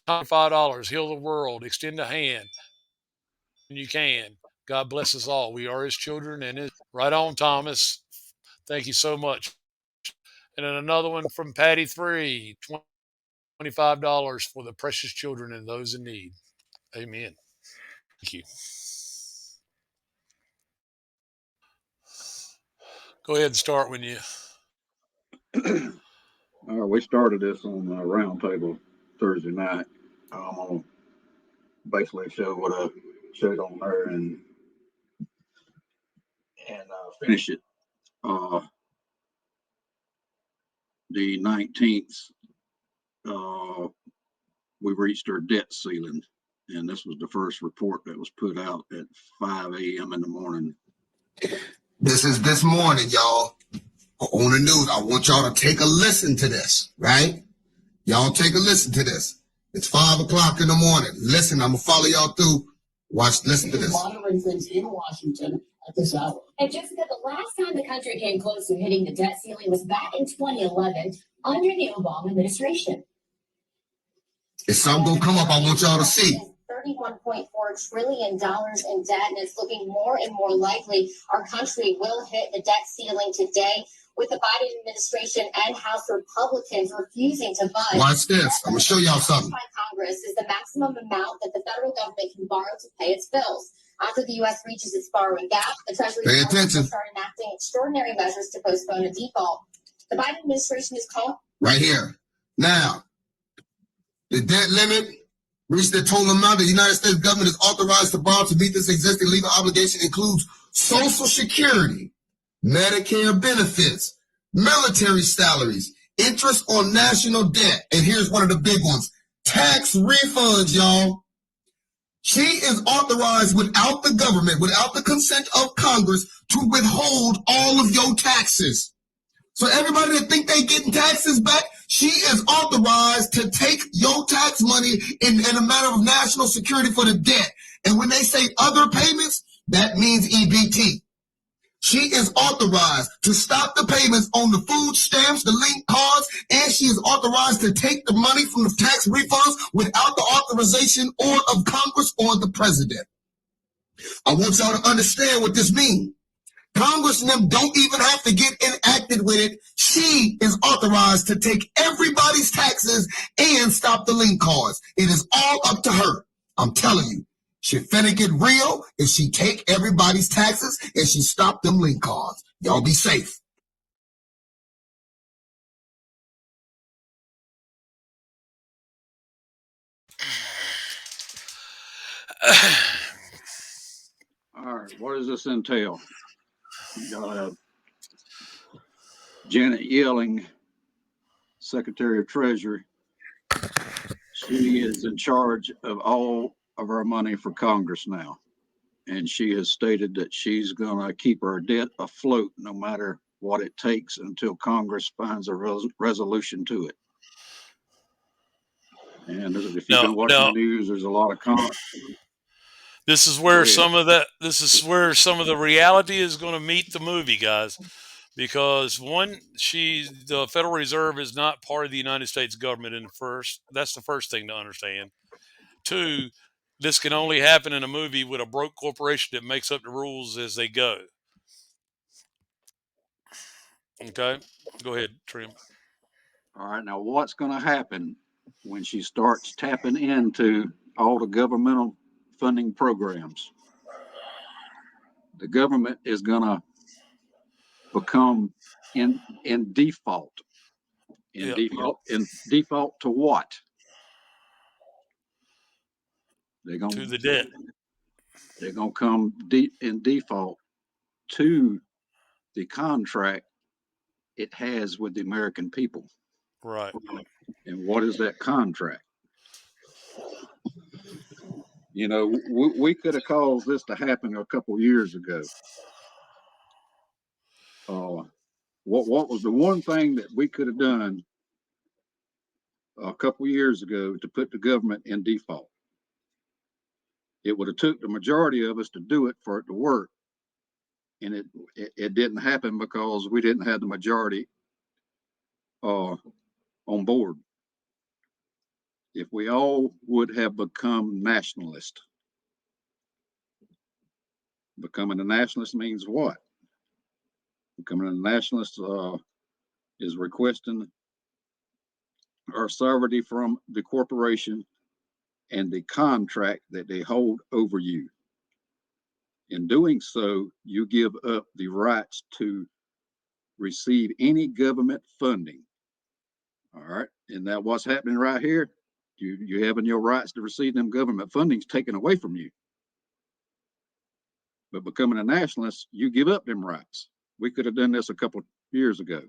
$5, heal the world, extend a hand, and you can. God bless us all. We are his children and his right on, Thomas. Thank you so much. And then another one from Patty 3, $25 for the precious children and those in need. Amen. Thank you. Go ahead and start when you. We started this on the roundtable Thursday night. I'm gonna basically show what I showed on there and finish it. The 19th, we reached our debt ceiling, and this was the first report that was put out at 5 a.m. in the morning. This is this morning, y'all. On the news, I want y'all to take a listen to this, right? Y'all take a listen to this. It's 5 o'clock in the morning. Listen, I'm gonna follow y'all through. Watch, listen to this. Monitoring things in Washington at this hour. And Jessica, the last time the country came close to hitting the debt ceiling was back in 2011 under the Obama administration. If something gonna come up, I want y'all to see. $31.4 trillion in debt, and it's looking more and more likely our country will hit the debt ceiling today, with the Biden administration and House Republicans refusing to budge. Watch this. I'm gonna show y'all something. By Congress is the maximum amount that the federal government can borrow to pay its bills. After the U.S. reaches its borrowing gap, the Treasury will start enacting extraordinary measures to postpone a default. The Biden administration is calling. Right here. Now, the debt limit reached the total amount the United States government is authorized to borrow to meet this existing legal obligation includes Social Security, Medicare benefits, military salaries, interest on national debt, and here's one of the big ones, tax refunds, y'all. She is authorized without the government, without the consent of Congress, to withhold all of your taxes. So everybody that think they getting taxes back, she is authorized to take your tax money in a matter of national security for the debt. And when they say other payments, that means EBT. She is authorized to stop the payments on the food stamps, the link cards, and she is authorized to take the money from the tax refunds without the authorization or of Congress or the president. I want y'all to understand what this means. Congress and them don't even have to get enacted with it. She is authorized to take everybody's taxes and stop the link cards. It is all up to her. I'm telling you. She finna get real if she take everybody's taxes and she stop them link cards. Y'all be safe. All right, what does this entail? You got Janet Yelling, Secretary of Treasury. She is in charge of all of our money for Congress now. And she has stated that she's going to keep our debt afloat no matter what it takes until Congress finds a resolution to it. And if you've been watching the news, there's a lot of comments. This is where some of the reality is going to meet the movie, guys. Because one, the Federal Reserve is not part of the United States government that's the first thing to understand. Two, this can only happen in a movie with a broke corporation that makes up the rules as they go. Okay, go ahead, Trim. All right, now what's going to happen when she starts tapping into all the governmental funding programs? The government is going to become in default. In default to what? To the debt. They're going to come in default to the contract it has with the American people. Right. And what is that contract? You know, we could have caused this to happen a couple of years ago. What was the one thing that we could have done a couple of years ago to put the government in default? It would have took the majority of us to do it for it to work. And it didn't happen because we didn't have the majority on board. if we all would have become nationalist. Becoming a nationalist means what? Becoming a nationalist is requesting our sovereignty from the corporation and the contract that they hold over you. In doing so, you give up the rights to receive any government funding. All right. And that what's happening right here, you having your rights to receive them government fundings taken away from you. But becoming a nationalist, you give up them rights. We could have done this a couple years ago.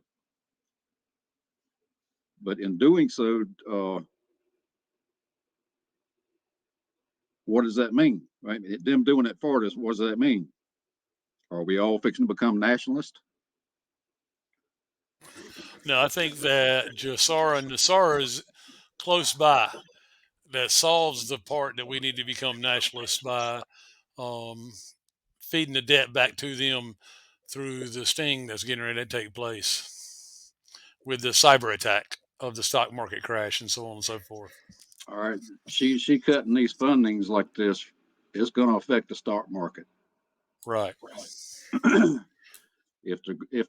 But in doing so, what does that mean? Right? Them doing it for us, what does that mean? Are we all fixing to become nationalists? No, I think that Jasara and Nasara is close by. That solves the part that we need to become nationalists by feeding the debt back to them through the sting that's getting ready to take place with the cyber attack of the stock market crash and so on and so forth. All right, she cutting these fundings like this, it's going to affect the stock market. Right. If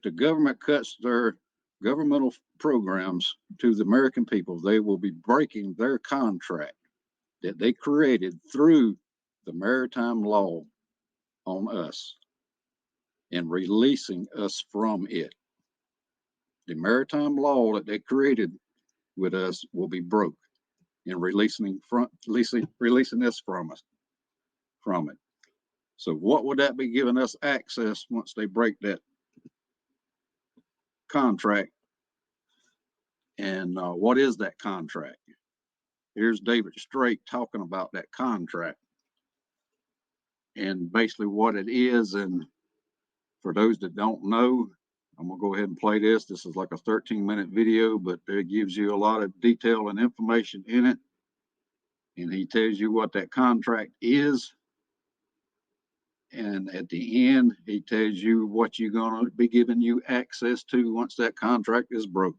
the government cuts their governmental programs to the American people, they will be breaking their contract that they created through the maritime law on us and releasing us from it. The maritime law that they created with us will be broke and releasing us from it. So what would that be giving us access once they break that contract? And what is that contract? Here's David Straight talking about that contract and basically what it is. And for those that don't know, I'm gonna go ahead and play this. This is like a 13-minute video, but it gives you a lot of detail and information in it. And he tells you what that contract is. And at the end, he tells you what you're going to be giving you access to once that contract is broke.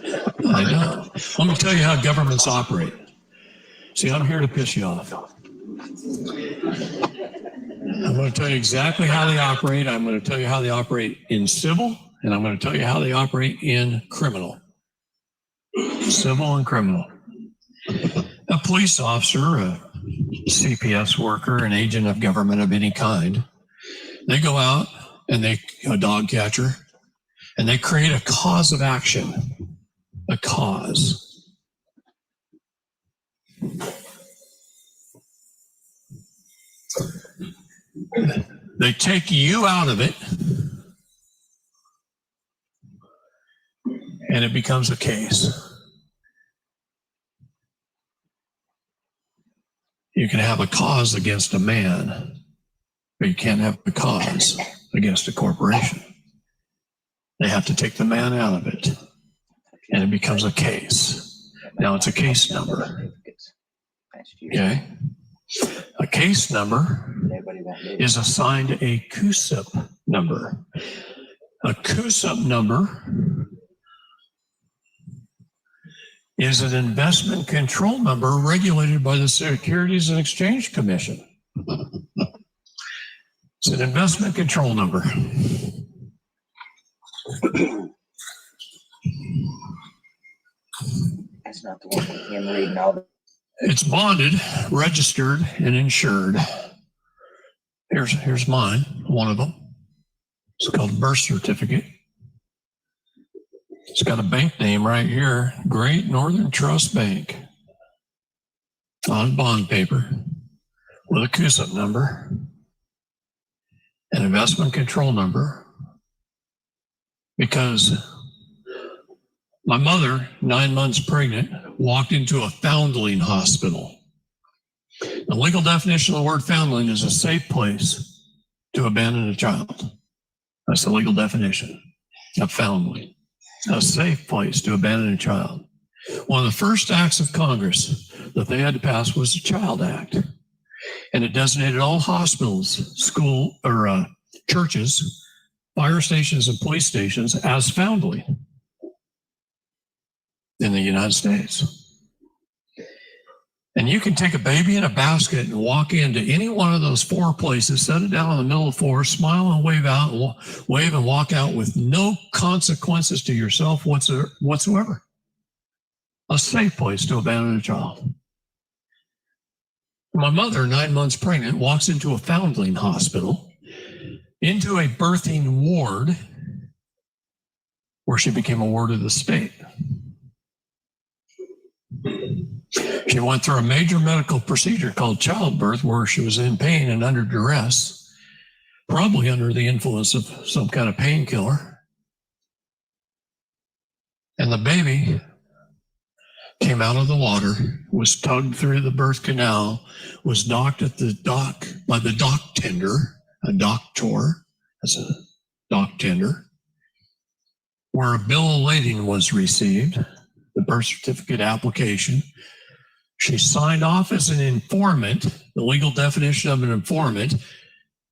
I know. Let me tell you how governments operate. See, I'm here to piss you off. I'm going to tell you exactly how they operate. I'm going to tell you how they operate in civil, and I'm going to tell you how they operate in criminal. Civil and criminal. A police officer, a CPS worker, an agent of government of any kind, they go out and a dog catcher, and they create a cause of action. A cause. They take you out of it, and it becomes a case. You can have a cause against a man, but you can't have a cause against a corporation. They have to take the man out of it, and it becomes a case. Now it's a case number. Okay? A case number is assigned a CUSIP number. A CUSIP number is an investment control number regulated by the Securities and Exchange Commission. It's an investment control number. That's not the one with him reading all the. It's bonded, registered, and insured. Here's mine, one of them. It's called Birth Certificate. It's got a bank name right here, Great Northern Trust Bank, on bond paper with a CUSIP number, an investment control number, because my mother, 9 months pregnant, walked into a foundling hospital. The legal definition of the word foundling is a safe place to abandon a child. That's the legal definition of foundling. A safe place to abandon a child. One of the first acts of Congress that they had to pass was the Child Act. And it designated all hospitals, school, or churches, fire stations, and police stations as foundling. in the United States. And you can take a baby in a basket and walk into any one of those 4 places, set it down in the middle of the floor, smile and wave and walk out with no consequences to yourself whatsoever. A safe place to abandon a child. My mother, 9 months pregnant, walks into a foundling hospital, into a birthing ward, where she became a ward of the state. She went through a major medical procedure called childbirth, where she was in pain and under duress, probably under the influence of some kind of painkiller. And the baby came out of the water, was tugged through the birth canal, was docked at the dock by the dock tender, a doctor, that's a dock tender, where a bill of lading was received, the birth certificate application. She signed off as an informant. The legal definition of an informant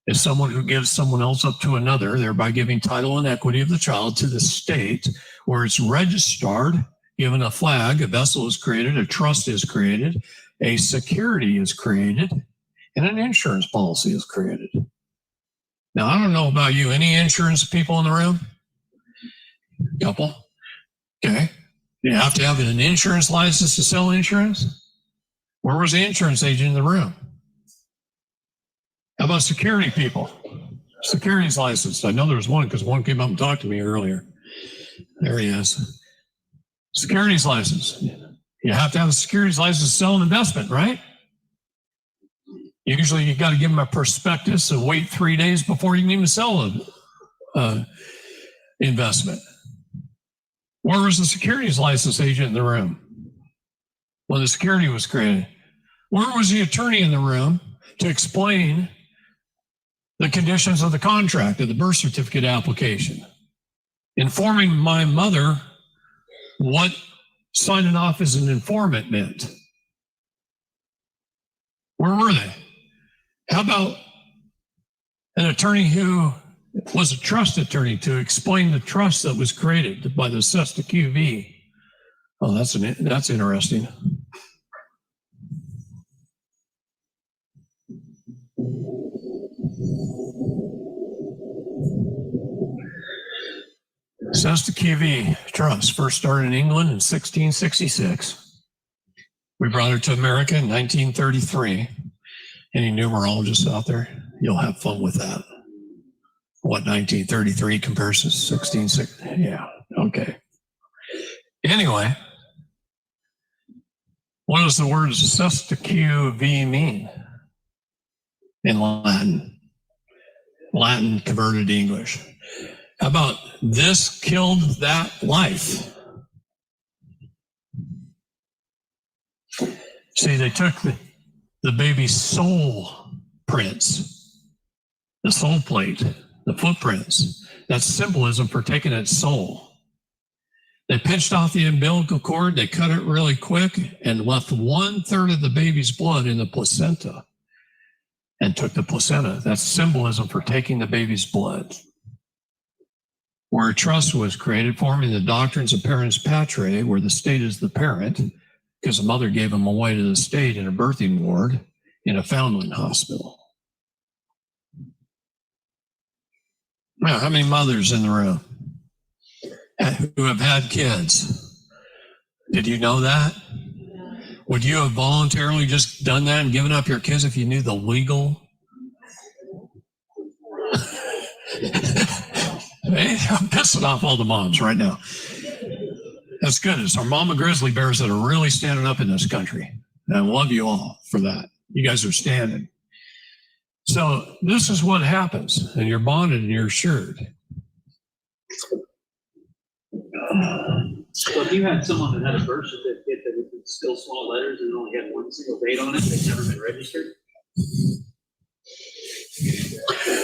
is someone who gives someone else up to another, thereby giving title and equity of the child to the state, where it's registered, given a flag, a vessel is created, a trust is created, a security is created, and an insurance policy is created. Now, I don't know about you. Any insurance people in the room? Couple? Okay. You have to have an insurance license to sell insurance? Where was the insurance agent in the room? How about security people? Security's license. I know there was one because one came up and talked to me earlier. There he is. Securities license. You have to have a securities license to sell an investment, right? Usually you got to give them a prospectus and wait 3 days before you can even sell an investment. Where was the securities license agent in the room when the security was created? Where was the attorney in the room to explain the conditions of the contract of the birth certificate application, informing my mother what signing off as an informant meant? Where were they? How about an attorney who was a trust attorney to explain the trust that was created by the SESTA QV? Oh, that's interesting. SESTA QV Trust first started in England in 1666. We brought her to America in 1933. Any numerologists out there? You'll have fun with that. What 1933 compares to 1660? Yeah, okay. Anyway, what does the word SESTA QV mean in Latin? Latin converted to English. How about this killed that life? See, they took the baby's soul prints, the soul plate, the footprints. That's symbolism for taking its soul. They pinched off the umbilical cord, they cut it really quick and left 1/3 of the baby's blood in the placenta and took the placenta. That's symbolism for taking the baby's blood. Where a trust was created, forming the doctrines of parens patriae, where the state is the parent, because the mother gave him away to the state in a birthing ward in a foundling hospital. Now, how many mothers in the room who have had kids? Did you know that? Would you have voluntarily just done that and given up your kids if you knew the legal? Hey, I'm pissing off all the moms right now. That's good. It's our mama grizzly bears that are really standing up in this country. And I love you all for that. You guys are standing. So this is what happens, and you're bonded and you're assured. So if you had someone that had a birth certificate that was still small letters and only had one single date on it, they've never been registered?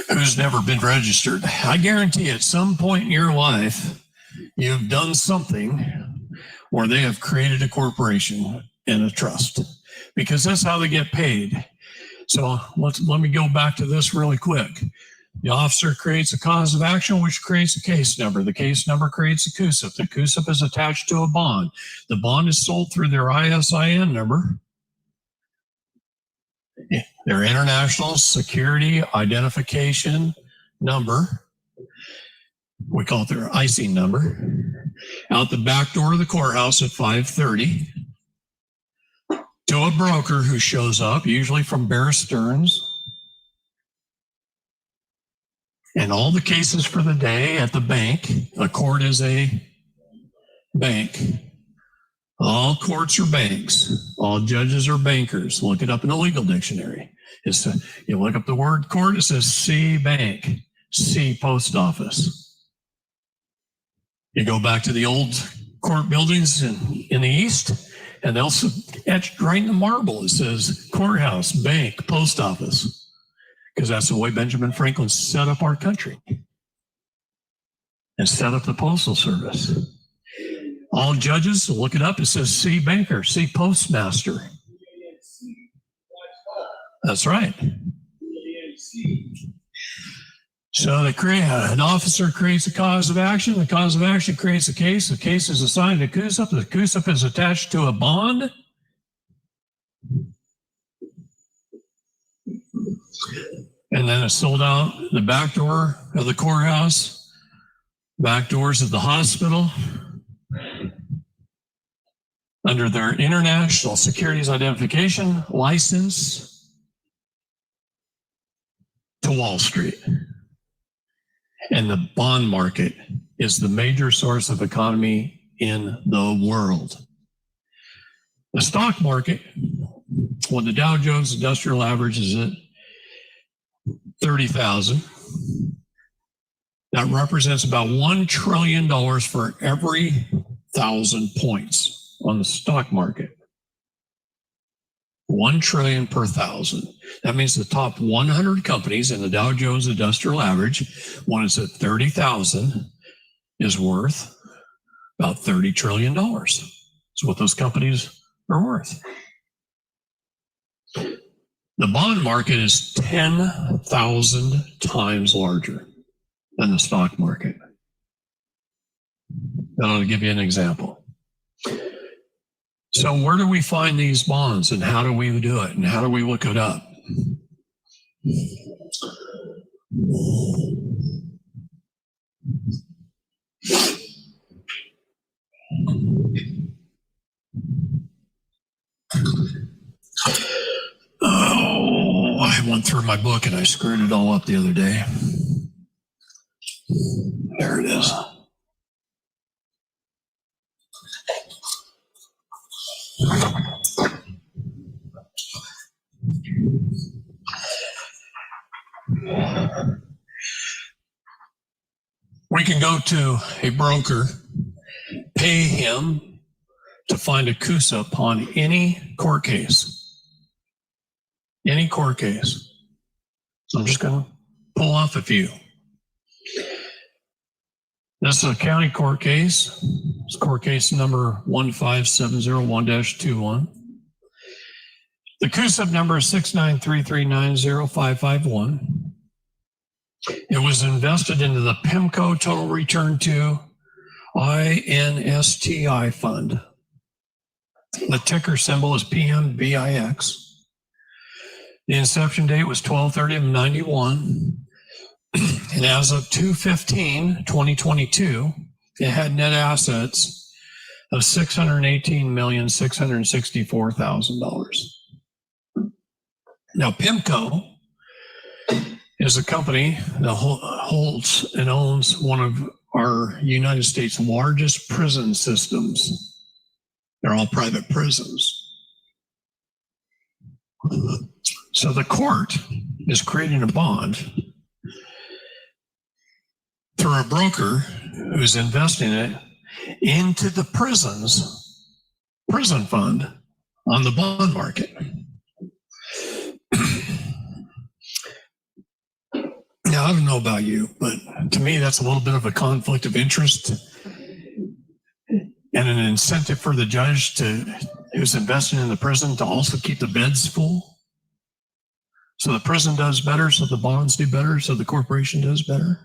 Who's never been registered? I guarantee at some point in your life, you've done something where they have created a corporation and a trust, because that's how they get paid. So let me go back to this really quick. The officer creates a cause of action, which creates a case number. The case number creates a CUSIP. The CUSIP is attached to a bond. The bond is sold through their ISIN number, their International Security Identification Number. We call it their IC number. Out the back door of the courthouse at 5:30 to a broker who shows up, usually from Bear Stearns. And all the cases for the day at the bank, a court is a bank. All courts are banks. All judges are bankers. Look it up in the legal dictionary. You look up the word court, it says C bank, C post office. You go back to the old court buildings in the east, and they'll etch right in the marble. It says courthouse, bank, post office. Because that's the way Benjamin Franklin set up our country and set up the Postal Service. All judges, look it up, it says C banker, C postmaster. That's right. So an officer creates a cause of action. The cause of action creates a case. The case is assigned to CUSIP. The CUSIP is attached to a bond. And then it's sold out the back door of the courthouse, back doors of the hospital, under their International Securities Identification license to Wall Street. And the bond market is the major source of economy in the world. The stock market, when the Dow Jones Industrial Average is at 30,000, that represents about $1 trillion for every 1,000 points on the stock market. 1 trillion per 1,000. That means the top 100 companies in the Dow Jones Industrial Average, when it's at 30,000, is worth about $30 trillion. That's what those companies are worth. The bond market is 10,000 times larger than the stock market. That ought to give you an example. So where do we find these bonds, and how do we do it, and how do we look it up? Oh, I went through my book and I screwed it all up the other day. There it is. We can go to a broker, pay him to find a CUSIP on any court case. Any court case. So I'm just going to pull off a few. This is a county court case. It's court case number 15701-21. The CUSIP number is 693390551. It was invested into the PIMCO Total Return to INSTI Fund. The ticker symbol is PMBIX. The inception date was 12/30/91. And as of 2/15/2022, it had net assets of $618,664,000. Now, PIMCO is a company that holds and owns one of our United States' largest prison systems. They're all private prisons. So the court is creating a bond through a broker who's investing it into the prison fund on the bond market. Now, I don't know about you, but to me, that's a little bit of a conflict of interest and an incentive for the judge who's investing in the prison to also keep the beds full. So the prison does better, so the bonds do better, so the corporation does better.